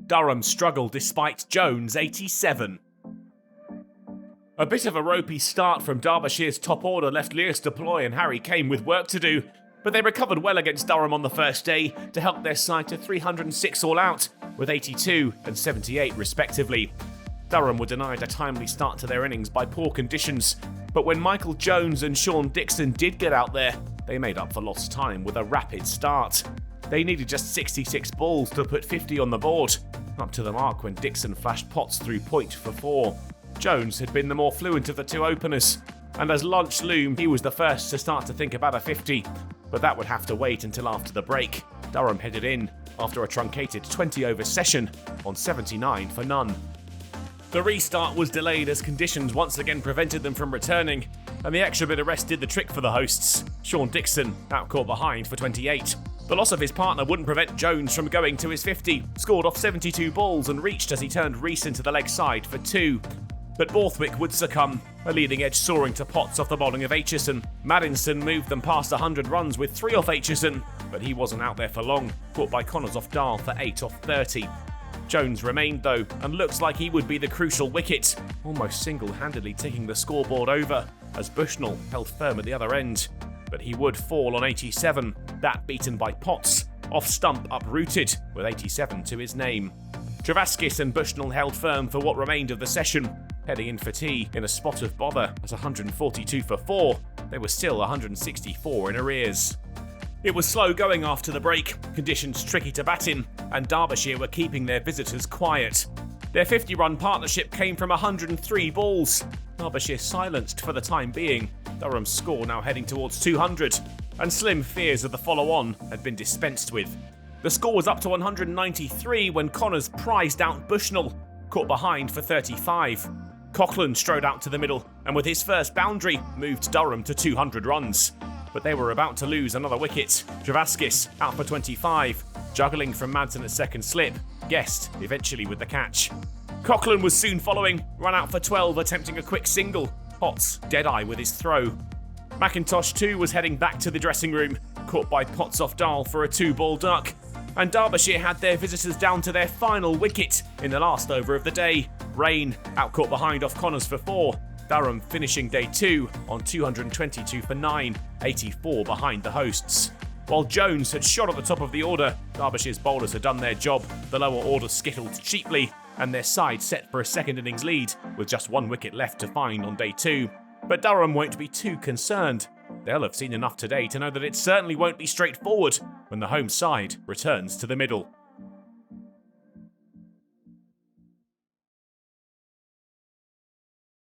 Durham struggled despite Jones' 87. A bit of a ropey start from Derbyshire's top order left Lewis Deploy and Harry Kane with work to do, but they recovered well against Durham on the first day to help their side to 306 all out, with 82 and 78 respectively. Durham were denied a timely start to their innings by poor conditions, but when Michael Jones and Sean Dixon did get out there, they made up for lost time with a rapid start. They needed just 66 balls to put 50 on the board, up to the mark when Dixon flashed Potts through point for 4. Jones had been the more fluent of the two openers, and as lunch loomed, he was the first to start to think about a 50, but that would have to wait until after the break. Durham headed in after a truncated 20-over session on 79 for none. The restart was delayed as conditions once again prevented them from returning, and the extra bit of rest did the trick for the hosts. Sean Dixon out caught behind for 28. The loss of his partner wouldn't prevent Jones from going to his 50, scored off 72 balls and reached as he turned Rees into the leg side for 2. But Borthwick would succumb, a leading edge soaring to Potts off the bowling of Aitchison. Maddinson moved them past 100 runs with 3 off Aitchison, but he wasn't out there for long, caught by Connors off Dahl for 8 off 30. Jones remained though, and looks like he would be the crucial wicket, almost single-handedly ticking the scoreboard over, as Bushnell held firm at the other end. But he would fall on 87, that beaten by Potts, off stump uprooted, with 87 to his name. Travaskis and Bushnell held firm for what remained of the session, heading in for tea in a spot of bother at 142 for 4. They were still 164 in arrears. It was slow going after the break, conditions tricky to bat in, and Derbyshire were keeping their visitors quiet. Their 50-run partnership came from 103 balls. Derbyshire silenced for the time being, Durham's score now heading towards 200, and slim fears of the follow-on had been dispensed with. The score was up to 193 when Connors prized out Bushnell, caught behind for 35. Coughlan strode out to the middle, and with his first boundary, moved Durham to 200 runs. But they were about to lose another wicket. Travaskis out for 25, juggling from Madsen at second slip, Guest eventually with the catch. Coughlan was soon following, ran out for 12 attempting a quick single, Potts dead-eye with his throw. McIntosh too was heading back to the dressing room, caught by Potts off Dahl for a 2-ball duck, and Derbyshire had their visitors down to their final wicket in the last over of the day. Rain out caught behind off Connors for 4, Durham finishing day 2 on 222 for 9, 84 behind the hosts. While Jones had shot at the top of the order, Derbyshire's bowlers had done their job, the lower order skittled cheaply, and their side set for a second innings lead, with just 1 wicket left to find on day 2. But Durham won't be too concerned. They'll have seen enough today to know that it certainly won't be straightforward when the home side returns to the middle.